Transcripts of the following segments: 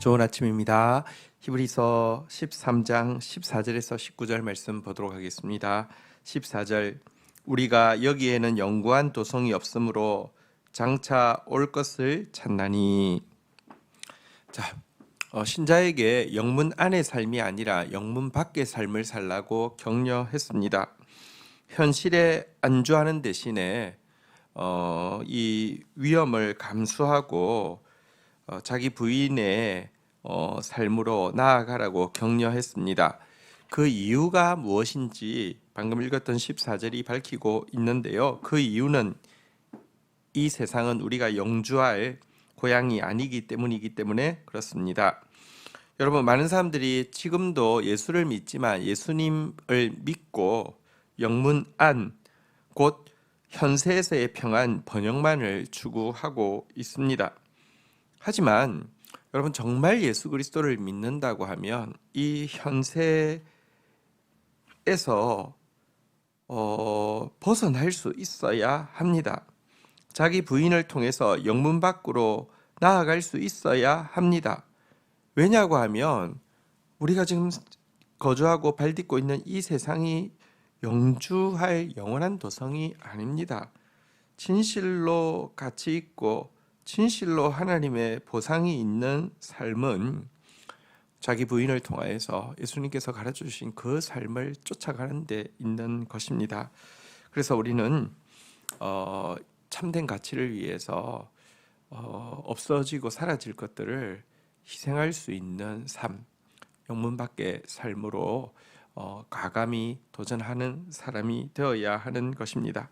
좋은 아침입니다. 히브리서 13장 14절에서 19절 말씀 보도록 하겠습니다. 14절 우리가 여기에는 영구한 도성이 없으므로 장차 올 것을 찾나니. 자, 신자에게 영문 안의 삶이 아니라 영문 밖의 삶을 살라고 격려했습니다. 현실에 안주하는 대신에 이 위험을 감수하고 자기 부인의 삶으로 나아가라고 격려했습니다. 그 이유가 무엇인지 방금 읽었던 14절이 밝히고 있는데요. 그 이유는 이 세상은 우리가 영주할 고향이 아니기 때문에 그렇습니다. 여러분, 많은 사람들이 지금도 예수를 믿지만 예수님을 믿고 영문 안, 곧 현세에서의 평안, 번영만을 추구하고 있습니다. 하지만 여러분, 정말 예수 그리스도를 믿는다고 하면 이 현세에서 벗어날 수 있어야 합니다. 자기 부인을 통해서 영문 밖으로 나아갈 수 있어야 합니다. 왜냐고 하면 우리가 지금 거주하고 발딛고 있는 이 세상이 영주할 영원한 도성이 아닙니다. 진실로 가치 있고 진실로 하나님의 보상이 있는 삶은 자기 부인을 통하여서 예수님께서 가르쳐주신 그 삶을 쫓아가는 데 있는 것입니다. 그래서 우리는 참된 가치를 위해서 없어지고 사라질 것들을 희생할 수 있는 삶, 영문 밖의 삶으로 과감히 도전하는 사람이 되어야 하는 것입니다.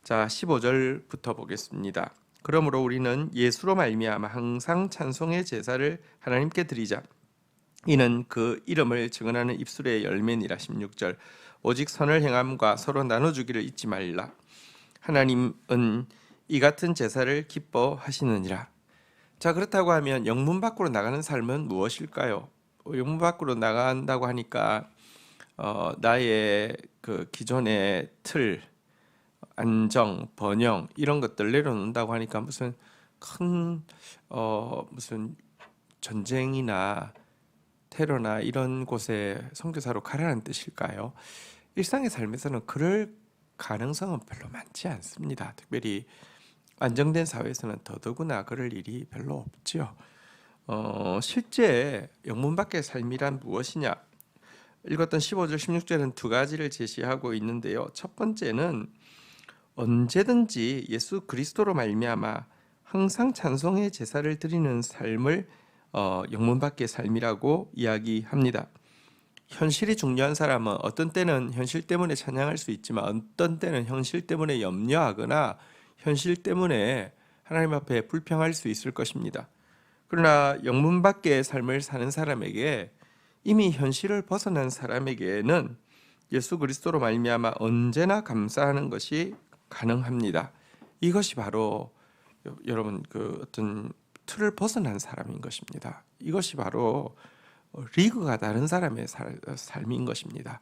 자, 15절부터 보겠습니다. 그러므로 우리는 예수로 말미암아 항상 찬송의 제사를 하나님께 드리자. 이는 그 이름을 증언하는 입술의 열매니라. 16절 오직 선을 행함과 서로 나눠주기를 잊지 말라. 하나님은 이 같은 제사를 기뻐하시느니라. 자, 그렇다고 하면 영문 밖으로 나가는 삶은 무엇일까요? 영문 밖으로 나간다고 하니까 나의 그 기존의 틀, 안정, 번영 이런 것들 내려놓는다고 하니까 무슨 큰 무슨 전쟁이나 테러나 이런 곳에 선교사로 가라는 뜻일까요? 일상의 삶에서는 그럴 가능성은 별로 많지 않습니다. 특별히 안정된 사회에서는 더더구나 그럴 일이 별로 없죠. 실제 영문 밖의 삶이란 무엇이냐? 읽었던 15절, 16절은 두 가지를 제시하고 있는데요. 첫 번째는 언제든지 예수 그리스도로 말미암아 항상 찬송의 제사를 드리는 삶을 영문 밖의 삶이라고 이야기합니다. 현실이 중요한 사람은 어떤 때는 현실 때문에 찬양할 수 있지만 어떤 때는 현실 때문에 염려하거나 현실 때문에 하나님 앞에 불평할 수 있을 것입니다. 그러나 영문 밖의 삶을 사는 사람에게, 이미 현실을 벗어난 사람에게는 예수 그리스도로 말미암아 언제나 감사하는 것이 가능합니다. 이것이 바로 여러분 그 어떤 틀을 벗어난 사람인 것입니다. 이것이 바로 리그가 다른 사람의 삶인 것입니다.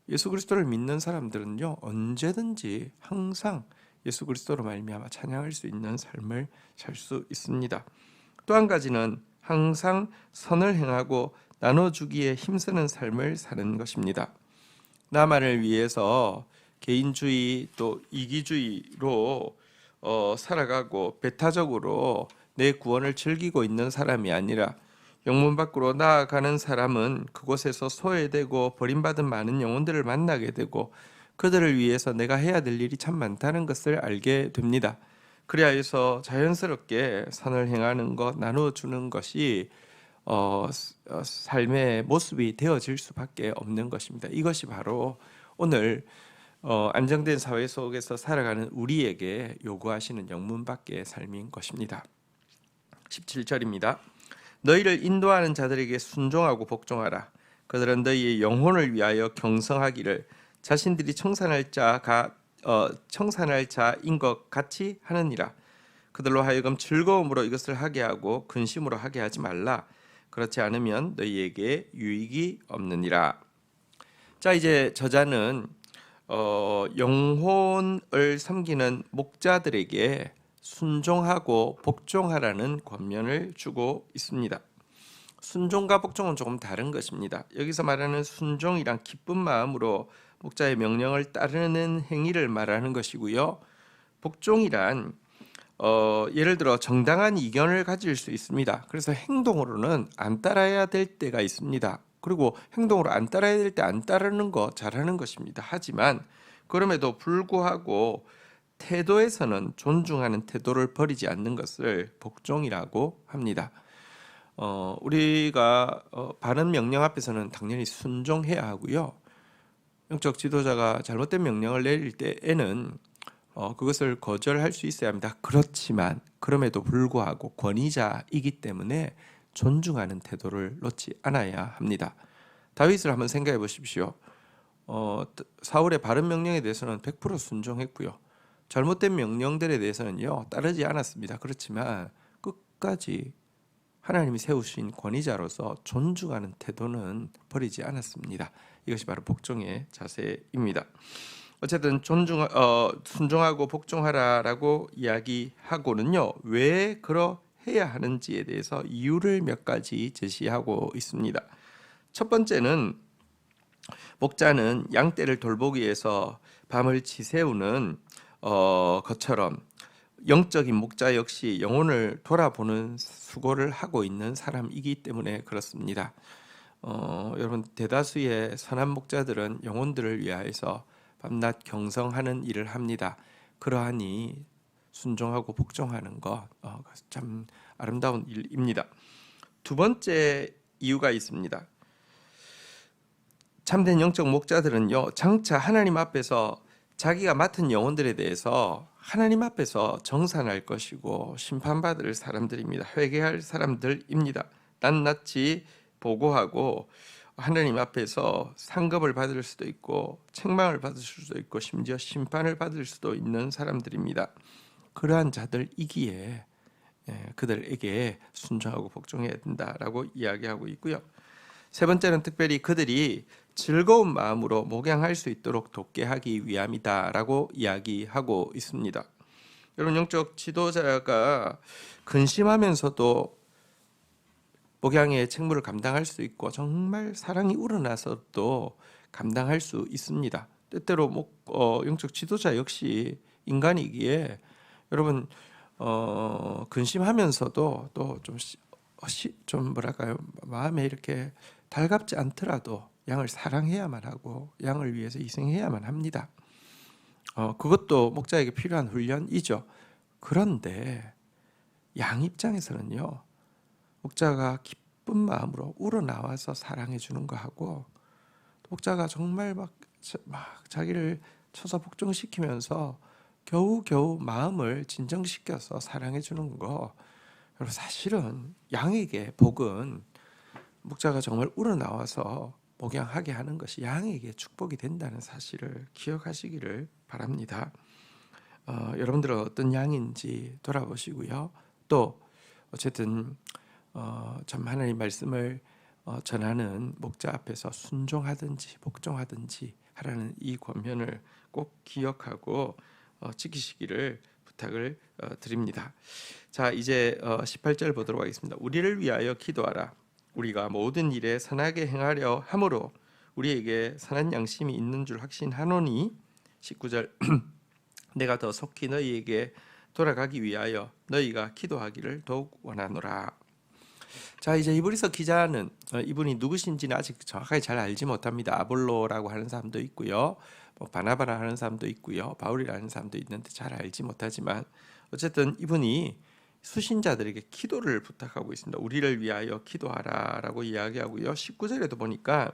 예수 그리스도를 믿는 사람들은요, 언제든지 항상 예수 그리스도로 말미암아 찬양할 수 있는 삶을 살 수 있습니다. 또 한 가지는 항상 선을 행하고 나눠주기에 힘쓰는 삶을 사는 것입니다. 나만을 위해서 개인주의 또 이기주의로 살아가고 배타적으로 내 구원을 즐기고 있는 사람이 아니라 영문 밖으로 나아가는 사람은 그곳에서 소외되고 버림받은 많은 영혼들을 만나게 되고 그들을 위해서 내가 해야 될 일이 참 많다는 것을 알게 됩니다. 그래야 해서 자연스럽게 선을 행하는 것, 나눠주는 것이 삶의 모습이 되어질 수밖에 없는 것입니다. 이것이 바로 오늘 안정된 사회 속에서 살아가는 우리에게 요구하시는 영문 밖의 삶인 것입니다. 17절입니다. 너희를 인도하는 자들에게 순종하고 복종하라. 그들은 너희의 영혼을 위하여 경성하기를 자신들이 청산할 자인 것 같이 하느니라. 그들로 하여금 즐거움으로 이것을 하게 하고 근심으로 하게 하지 말라. 그렇지 않으면 너희에게 유익이 없느니라. 자, 이제 저자는 영혼을 섬기는 목자들에게 순종하고 복종하라는 권면을 주고 있습니다. 순종과 복종은 조금 다른 것입니다. 여기서 말하는 순종이란 기쁜 마음으로 목자의 명령을 따르는 행위를 말하는 것이고요. 복종이란 예를 들어 정당한 이견을 가질 수 있습니다. 그래서 행동으로는 안 따라야 될 때가 있습니다. 그리고 행동으로 안 따라야 될 때 안 따르는 거 잘하는 것입니다. 하지만 그럼에도 불구하고 태도에서는 존중하는 태도를 버리지 않는 것을 복종이라고 합니다. 우리가 바른 명령 앞에서는 당연히 순종해야 하고요. 영적 지도자가 잘못된 명령을 내릴 때에는 그것을 거절할 수 있어야 합니다. 그렇지만 그럼에도 불구하고 권위자이기 때문에 존중하는 태도를 놓지 않아야 합니다. 다윗을 한번 생각해 보십시오. 사울의 바른 명령에 대해서는 100% 순종했고요. 잘못된 명령들에 대해서는요 따르지 않았습니다. 그렇지만 끝까지 하나님이 세우신 권위자로서 존중하는 태도는 버리지 않았습니다. 이것이 바로 복종의 자세입니다. 어쨌든 순종하고 복종하라라고 이야기하고는요 왜 그러해야 하는지에 대해서 이유를 몇 가지 제시하고 있습니다. 첫 번째는 목자는 양떼를 돌보기 위해서 밤을 지새우는 것처럼 영적인 목자 역시 영혼을 돌아보는 수고를 하고 있는 사람이기 때문에 그렇습니다. 여러분 대다수의 선한 목자들은 영혼들을 위하여서 밤낮 경성하는 일을 합니다. 그러하니 순종하고 복종하는 것 참 아름다운 일입니다. 두 번째 이유가 있습니다. 참된 영적 목자들은요 장차 하나님 앞에서 자기가 맡은 영혼들에 대해서 하나님 앞에서 정산할 것이고 심판받을 사람들입니다. 회개할 사람들입니다. 낱낱이 보고하고 하나님 앞에서 상급을 받을 수도 있고 책망을 받을 수도 있고 심지어 심판을 받을 수도 있는 사람들입니다. 그러한 자들이기에 그들에게 순종하고 복종해야 된다라고 이야기하고 있고요. 세 번째는 특별히 그들이 즐거운 마음으로 목양할 수 있도록 돕게 하기 위함이다라고 이야기하고 있습니다. 여러분 영적 지도자가 근심하면서도 목양의 책무를 감당할 수 있고 정말 사랑이 우러나서도 감당할 수 있습니다. 때때로 영적 지도자 역시 인간이기에 여러분 근심하면서도 또 좀 뭐랄까요 마음에 이렇게 달갑지 않더라도 양을 사랑해야만 하고 양을 위해서 희생해야만 합니다. 그것도 목자에게 필요한 훈련이죠. 그런데 양 입장에서는요 목자가 기쁜 마음으로 우러나와서 사랑해 주는 거하고 목자가 정말 막 자기를 쳐서 복종시키면서 겨우겨우 마음을 진정시켜서 사랑해 주는 거 여러분 사실은 양에게 복은 목자가 정말 우러나와서 목양하게 하는 것이 양에게 축복이 된다는 사실을 기억하시기를 바랍니다. 여러분들은 어떤 양인지 돌아보시고요. 또 어쨌든 참 하나님 말씀을 전하는 목자 앞에서 순종하든지 복종하든지 하라는 이 권면을 꼭 기억하고 지키시기를 부탁을 드립니다. 자 이제 18절 보도록 하겠습니다. 우리를 위하여 기도하라. 우리가 모든 일에 선하게 행하려 함으로 우리에게 선한 양심이 있는 줄 확신하노니 19절 내가 더 속히 너희에게 돌아가기 위하여 너희가 기도하기를 더욱 원하노라. 자 이제 이브리서 기자는 이분이 누구신지는 아직 정확하게 잘 알지 못합니다. 아볼로라고 하는 사람도 있고요, 바나바라 하는 사람도 있고요, 바울이라는 사람도 있는데 잘 알지 못하지만 어쨌든 이분이 수신자들에게 기도를 부탁하고 있습니다. 우리를 위하여 기도하라라고 이야기하고요. 19절에도 보니까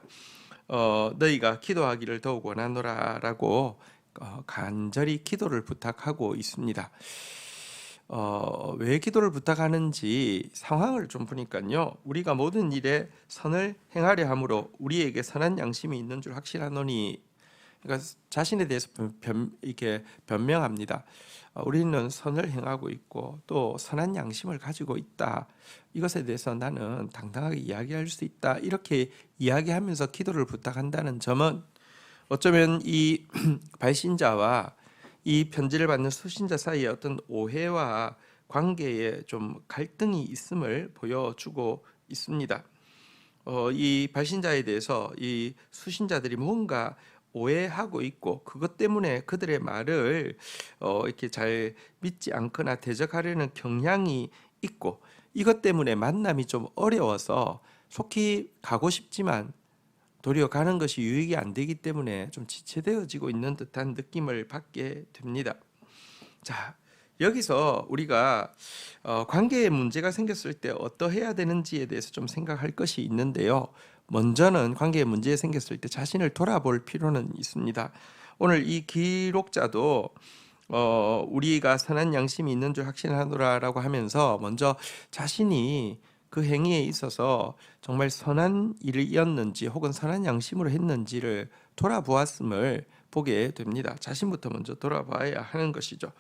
너희가 기도하기를 더욱 원하노라라고 간절히 기도를 부탁하고 있습니다. 왜 기도를 부탁하는지 상황을 좀 보니까요. 우리가 모든 일에 선을 행하려 함으로 우리에게 선한 양심이 있는 줄 확신하노니, 그러니까 자신에 대해서 이렇게 변명합니다. 우리는 선을 행하고 있고 또 선한 양심을 가지고 있다. 이것에 대해서 나는 당당하게 이야기할 수 있다. 이렇게 이야기하면서 기도를 부탁한다는 점은 어쩌면 이 발신자와 이 편지를 받는 수신자 사이에 어떤 오해와 관계에 좀 갈등이 있음을 보여주고 있습니다. 이 발신자에 대해서 이 수신자들이 뭔가 오해하고 있고 그것 때문에 그들의 말을 이렇게 잘 믿지 않거나 대적하려는 경향이 있고 이것 때문에 만남이 좀 어려워서 속히 가고 싶지만 도리어 가는 것이 유익이 안 되기 때문에 좀 지체되어지고 있는 듯한 느낌을 받게 됩니다. 자, 여기서 우리가 관계에 문제가 생겼을 때 어떠해야 되는지에 대해서 좀 생각할 것이 있는데요. 먼저는 관계에 문제가 생겼을 때 자신을 돌아볼 필요는 있습니다. 오늘 이 기록자도 우리가 선한 양심이 있는 줄 확신하노라라고 하면서 먼저 자신이 그 행위에 있어서 정말 선한 일이었는지 혹은 선한 양심으로 했는지를 돌아보았음을 보게 됩니다. 자신부터 먼저 돌아봐야 하는 것이죠.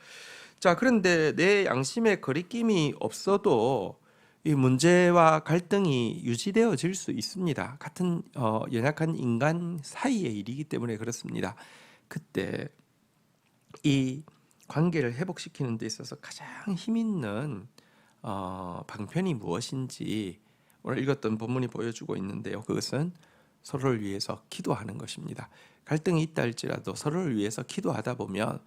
자, 그런데 내 양심에 거리낌이 없어도 이 문제와 갈등이 유지되어질 수 있습니다. 같은 연약한 인간 사이의 일이기 때문에 그렇습니다. 그때 이 관계를 회복시키는 데 있어서 가장 힘 있는 방편이 무엇인지 오늘 읽었던 본문이 보여주고 있는데요. 그것은 서로를 위해서 기도하는 것입니다. 갈등이 있다 할지라도 서로를 위해서 기도하다 보면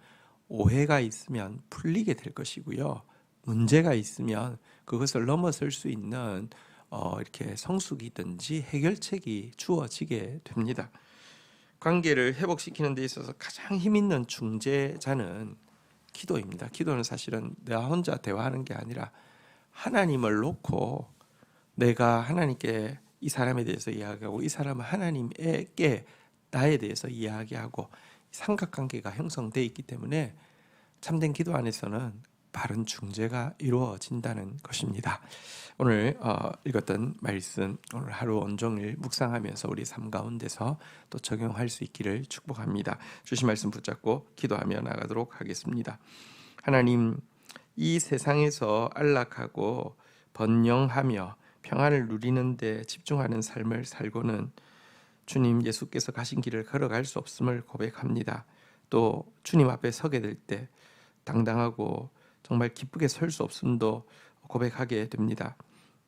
오해가 있으면 풀리게 될 것이고요. 문제가 있으면 그것을 넘어설 수 있는 이렇게 성숙이든지 해결책이 주어지게 됩니다. 관계를 회복시키는 데 있어서 가장 힘 있는 중재자는 기도입니다. 기도는 사실은 내가 혼자 대화하는 게 아니라 하나님을 놓고 내가 하나님께 이 사람에 대해서 이야기하고 이 사람은 하나님께 나에 대해서 이야기하고 삼각관계가 형성되어 있기 때문에 참된 기도 안에서는 바른 중재가 이루어진다는 것입니다. 오늘 읽었던 말씀 오늘 하루 온종일 묵상하면서 우리 삶 가운데서 또 적용할 수 있기를 축복합니다. 주신 말씀 붙잡고 기도하며 나가도록 하겠습니다. 하나님, 이 세상에서 안락하고 번영하며 평안을 누리는 데 집중하는 삶을 살고는 주님 예수께서 가신 길을 걸어갈 수 없음을 고백합니다. 또 주님 앞에 서게 될 때 당당하고 정말 기쁘게 설 수 없음도 고백하게 됩니다.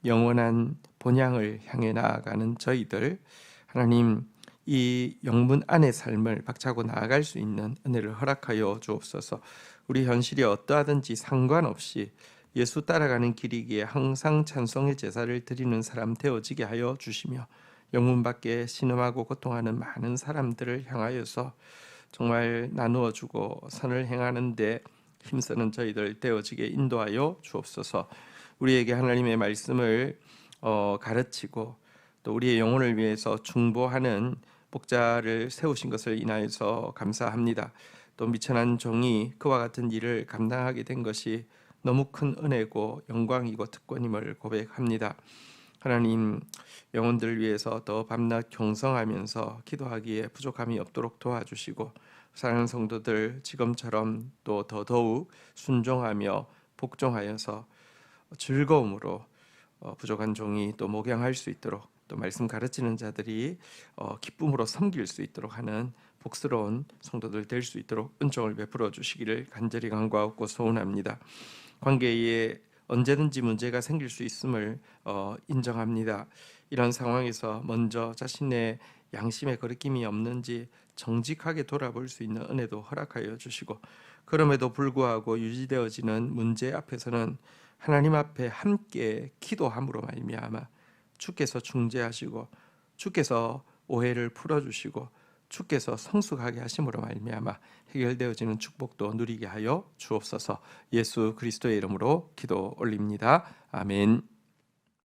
영원한 본향을 향해 나아가는 저희들, 하나님 이 영문 안의 삶을 박차고 나아갈 수 있는 은혜를 허락하여 주옵소서. 우리 현실이 어떠하든지 상관없이 예수 따라가는 길이기에 항상 찬송의 제사를 드리는 사람 되어지게 하여 주시며 영문 밖에 신음하고 고통하는 많은 사람들을 향하여서 정말 나누어 주고 선을 행하는 데 힘쓰는 저희들 되어지게 인도하여 주옵소서. 우리에게 하나님의 말씀을 가르치고 또 우리의 영혼을 위해서 중보하는 목자를 세우신 것을 인하여서 감사합니다. 또 미천한 종이 그와 같은 일을 감당하게 된 것이 너무 큰 은혜고 영광이고 특권임을 고백합니다. 하나님, 영혼들을 위해서 더 밤낮 경성하면서 기도하기에 부족함이 없도록 도와주시고 사랑하는 성도들 지금처럼 또 더더욱 순종하며 복종하여서 즐거움으로 부족한 종이 또 목양할 수 있도록 또 말씀 가르치는 자들이 기쁨으로 섬길 수 있도록 하는 복스러운 성도들 될 수 있도록 은총을 베풀어 주시기를 간절히 간구하고 소원합니다. 관계에 언제든지 문제가 생길 수 있음을 인정합니다. 이런 상황에서 먼저 자신의 양심에 거리낌이 없는지 정직하게 돌아볼 수 있는 은혜도 허락하여 주시고 그럼에도 불구하고 유지되어지는 문제 앞에서는 하나님 앞에 함께 기도함으로 말미암아 주께서 중재하시고 주께서 오해를 풀어주시고 주께서 성숙하게 하심으로 말미암아 해결되어지는 축복도 누리게 하여 주옵소서. 예수 그리스도의 이름으로 기도 올립니다. 아멘.